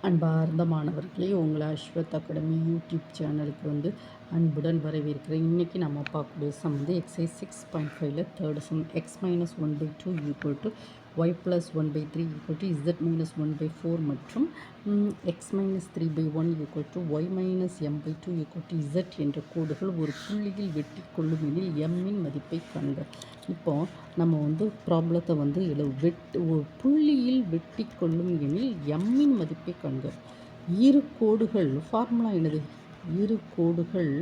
அன்பார்ந்த மாணவர்களே, உங்களை அஸ்வத் அகாடமி யூடியூப் சேனலுக்கு அன்புடன் வரவேற்கிறேன். இன்றைக்கி நம்ம பார்க்கக்கூடிய சம் எக்ஸைஸ் 6.5ல் third sum x-1/2 equal to y+1/3 equal to z-1/4 மற்றும் x-3/1 equal to y-m/2 equal to z என்ற கோடுகள் ஒரு புள்ளியில் வெட்டி கொள்ளும் எனில் m-இன் மதிப்பை காண்க. இப்போ நம்ம ப்ராப்ளத்தை ஒரு புள்ளியில் வெட்டி கொள்ளும் எனில் m-இன் மதிப்பை காண்க. இரு கோடுகள் ஃபார்முலா என்னது? இரு கோடுகள்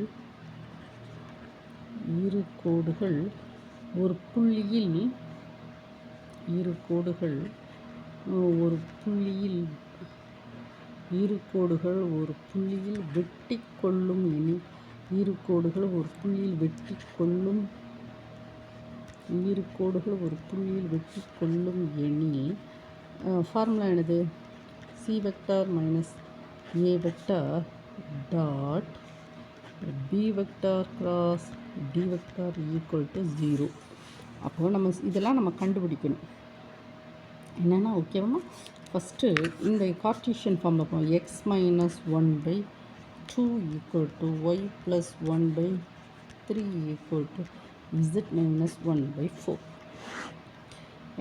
ஒரு புள்ளியில் வெட்டி கொள்ளும் எனில் ஃபார்முலா என்னது? c vector minus a vector dot b vector cross d vector equal to 0. அப்போ இதெல்லாம் நம்ம கண்டுபிடிக்கணும். என்னென்னா ஓகேவா? ஃபஸ்ட்டு இந்த கார்ட்டீசியன் ஃபார்மில் போகும். x-1/2 equal to y+1/3 equal to z-1/4.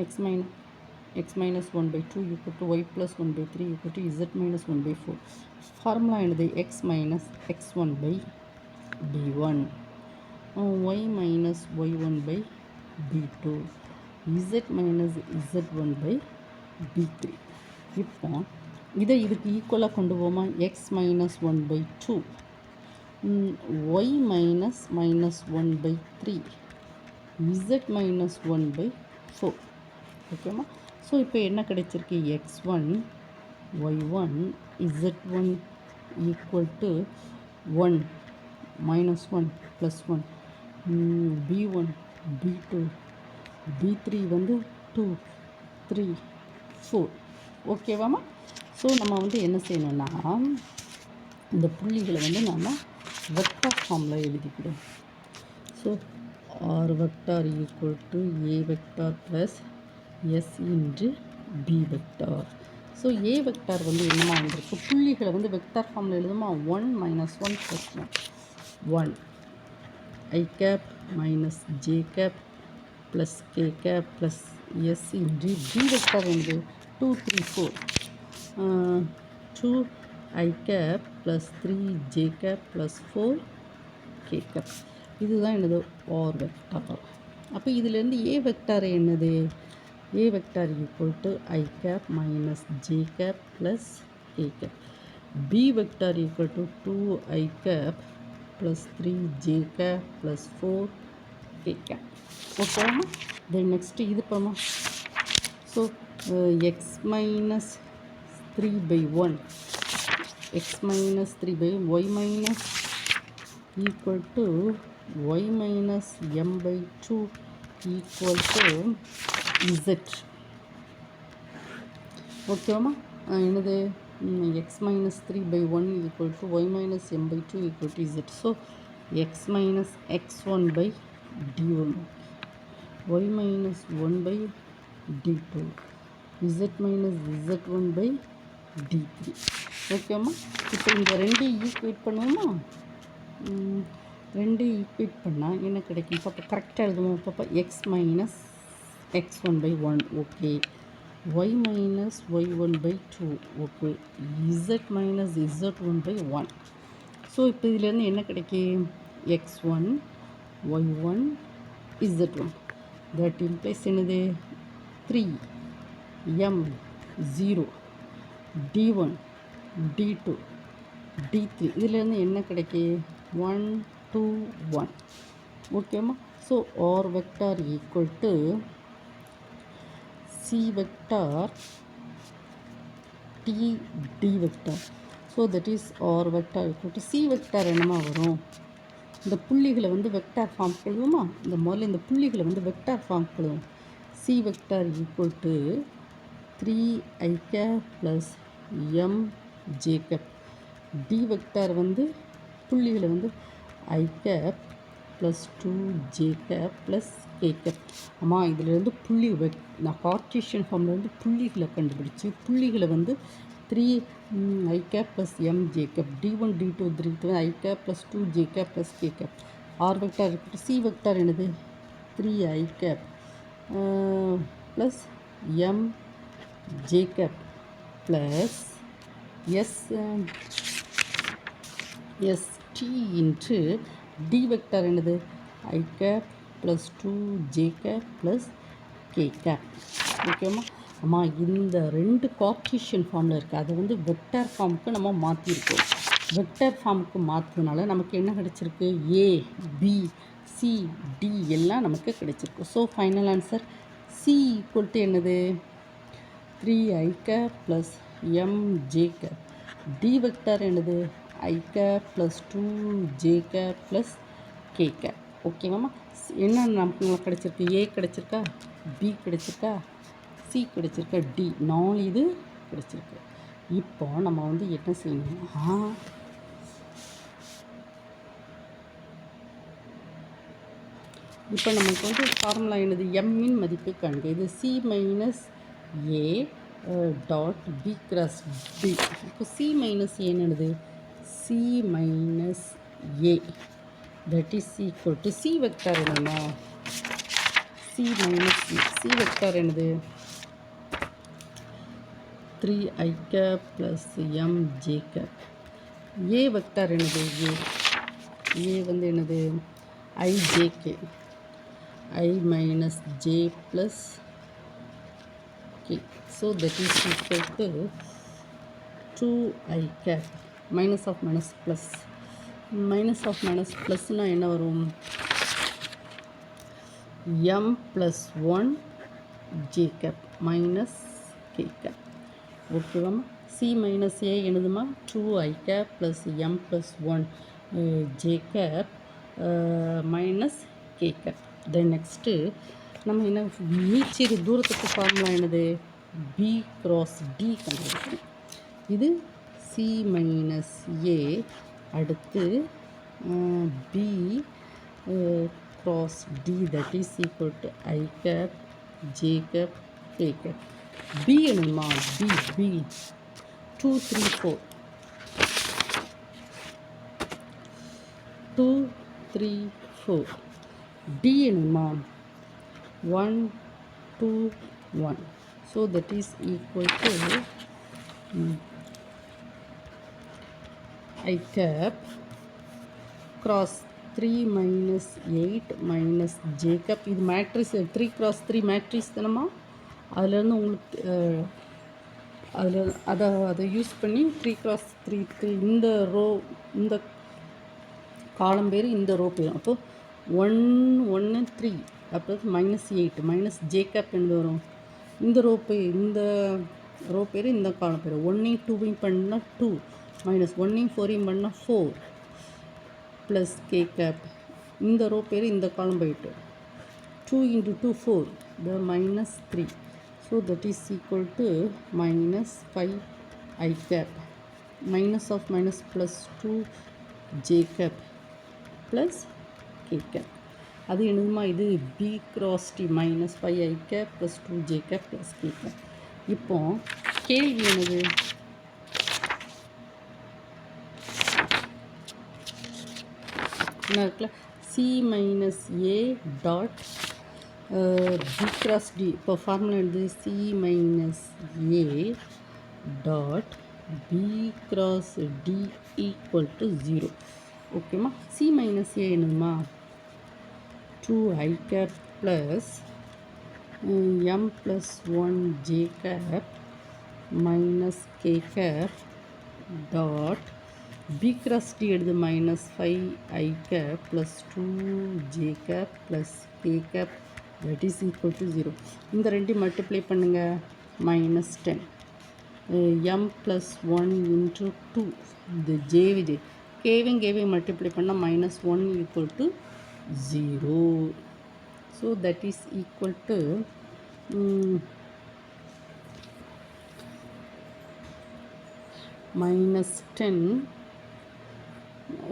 x-1/2 equal to y+1/3 equal to z-1/4. Formula என்னது? x minus x1/b1 y minus y1/b2 z minus z1/b3. இப்போ இதை இதுக்கு ஈக்குவலாக கொண்டு போமா? x minus 1/2 y minus -1/3 z minus 1/4. ஓகேம்மா? ஸோ இப்போ என்ன கிடைச்சிருக்கு? x1 y1 z1 equal to 1 -1 +1 b1 b2 b3 2 3 4. ஓகேவாம்மா? So நம்ம என்ன செய்யணும்னா இந்த புள்ளிகளை நம்ம வெக்டார் ஃபார்மில் எழுதிக்கிறோம். So r vector equal to a vector plus s into b vector. So a vector என்னமா வந்திருக்கு? புள்ளிகளை வெக்டார் ஃபார்மில் எழுதுமா? 1 - 1 + 1 i cap minus j cap plus k cap plus s into b vector 2 3 4 2 i cap plus 3 j cap plus 4 k cap. இதுதான் என்னது? r vector. அப்போ இதிலேருந்து a vector என்னது? a vector equal to i cap minus j cap plus k cap. b vector equal to 2 i cap plus 3 j cap plus 4 k cap. ஓகேவா? Then next இது பண்ணோமா? So x minus 3/1 y minus equal to y minus m/2 equal to z. ஓகேவாம்மா? என்னது? x minus 3/1 equal to y minus m/2 equal to z. So x minus x1/d1 y minus 1/d2 z minus z1/d3. ஓகேம்மா? இப்போ இந்த ரெண்டையும் equate பண்ணுவோமா? ரெண்டையும் equate பண்ணால் என்ன கிடைக்கும்? இப்போ கரெக்டாக எழுதுவோம். இப்போ x minus x1/1 okay, y minus y1/2 okay, z minus z1/1. So இப்போ இதிலேருந்து என்ன கிடைக்கும்? x1 y1 z1. That implies என்னது? 3 m 0 d1 d2 d3. இதிலேருந்து என்ன கிடைக்கும்? 1 2 1. ஓகேம்மா? So r vector equal to c vector t d vector. So that is r vector equal to c vector என்னமா வரும்? இந்த புள்ளிகளை வெக்டார் ஃபார்ம் எழுதுவோமா? முதல்ல இந்த புள்ளிகளை வெக்டார் ஃபார்ம் எழுதுவோம். c vector equal to 3 i cap plus m j cap. d vector புள்ளிகளை i cap plus 2 j cap plus k cap. அம்மா இதிலேருந்து நான் கார்ட்டீசியன் ஃபார்ம்லேருந்து புள்ளிகளை கண்டுபிடிச்சி புள்ளிகளை 3 I cap plus m j cap d1 d2 d3 I cap plus 2 j cap plus k cap r vector c vector என்னது 3 I cap plus m j cap plus s s t into d vector என்னது I cap plus 2 j cap plus k cap ஓகேம்மா அம்மா இந்த ரெண்டு Cartesian ஃபார்மில் இருக்குது அதை வந்து வெக்டார் ஃபார்முக்கு நம்ம மாற்றிருக்கோம். வெக்டார் ஃபார்முக்கு மாற்றுறதுனால நமக்கு என்ன கிடச்சிருக்கு ஏ பி சி டி எல்லாம் நமக்கு கிடச்சிருக்கு. So final answer C equal to என்னது 3 I cap plus M J cap D vector என்னது I cap plus 2 J cap plus K cap. ஓகேவாம்மா என்ன நமக்கு கிடச்சிருக்கு ஏ கிடச்சிருக்கா பி கிடச்சிருக்கா சி கிடச்சிருக்கா டி 4 இது கிடச்சிருக்கு. இப்போ நம்ம வந்து என்ன செய்யணும்னா இப்போ நமக்கு வந்து ஃபார்முலா என்னது எம்மின் மதிப்பு காண்க. இது C minus A dot B cross D. இப்போ சி மைனஸ் ஏன்னு C minus A that is equal to C vector என்னன்னா சி மைனஸ் சி வெக்டார் என்னது 3 I cap plus M J cap. A vector என்னது A வந்து என்னது I J K I minus j plus k. So that is equal to 2 I cap minus of minus plus. Minus of minus plus na என்ன வரும் m plus 1 j cap minus k cap. ஓகேவாம்மா c minus a என்னதுமா 2 I cap plus m plus 1 j cap minus k cap. Then next நம்ம என்ன மீச்சிறு தூரத்துக்கு formula என்னது B cross D கண்டுபிடிக்கணும். இது சி மைனஸ் ஏ அடுத்து B cross D that is equal to I cap J cap K cap. B என்னமா B B 2 3 4 2 3 4 D என்னமா 1 2 1. So that is equal to I cap cross 3 minus 8 minus J cap. இது matrix 3 cross 3 matrix தானம்மா. அதுலேருந்து உங்களுக்கு அதை use பண்ணி 3 cross 3 இந்த row இந்த காலம் பேர் இந்த ரோ பேரும். அப்போது 1 1 3 அப்புறம் மைனஸ் 8 மைனஸ் ஜே கேப் என்ன வரும் இந்த ரோ பேர் இந்த காலம் பேர். 1 2 பண்ணால் 2 மைனஸ் 1 4 பண்ணால் 4 ப்ளஸ் கே கேப் இந்த ரோ பேர் இந்த காலம் போயிட்டு 2 into 2 4 the minus 3. So that is equal to minus 5 I cap minus of minus plus 2 j cap plus k cap. அது என்னதுமா இது b cross t minus 5 I cap plus 2 j cap plus k cap. இப்போ கேள்வி என்னது என்ன இருக்குல்ல c minus a dot b cross d. இப்போ formula என்னது c minus a dot b cross d equal to 0. ஓகேம்மா c minus a என்னதுமா 2 I cap plus m plus 1 j cap minus k cap dot b cross t எடுது minus 5 I cap plus 2 j cap plus k cap that is equal to 0. இந்த ரெண்டு multiply பண்ணுங்க minus 10 m plus 1 into 2 இந்த j இது கேவிங் multiply பண்ணால் minus 1 equal to 0. So that is equal to minus 10.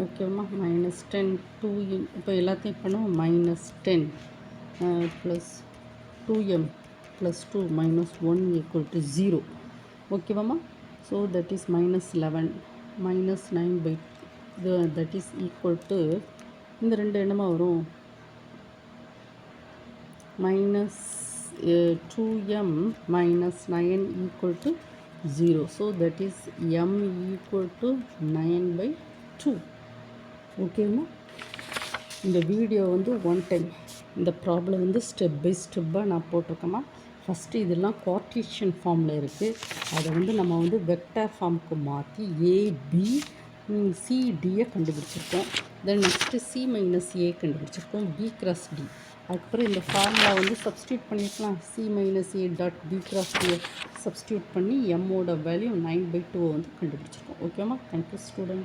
ஓகேம்மா minus 10 2 இப்போ எல்லாத்தையும் பண்ணுவோம் minus 10 plus 2m plus 2 minus 1 equal to 0. ஓகேவாம்மா so that is -11 -9 that is equal to இந்த ரெண்டு என்னமா வரும் -2m - 9 equal to 0. So that is m equal to 9/2. ஓகேம்மா, இந்த வீடியோ வந்து ஒன் டைம் இந்த ப்ராப்ளம் வந்து ஸ்டெப் பை ஸ்டெப்பாக நான் போட்டிருக்கேம்மா. ஃபஸ்ட்டு இதெல்லாம் கார்ட்டீசியன் ஃபார்மில் இருக்குது. அதை வந்து நம்ம வந்து வெக்டார் ஃபார்முக்கு மாற்றி ஏபி சிடியை கண்டுபிடிச்சிருக்கோம். தென் நெக்ஸ்ட்டு C - A கண்டுபிடிச்சிருக்கோம், B × D. அதுக்கப்புறம் இந்த ஃபார்முலா வந்து சப்ஸ்டியூட் பண்ணியிருக்கலாம். C - A dot B × D substitute பண்ணி எம்மோட வேல்யூ 9/2 வந்து கண்டுபிடிச்சிருக்கோம். ஓகேம்மா, தேங்க்யூ ஸ்டூடெண்ட்.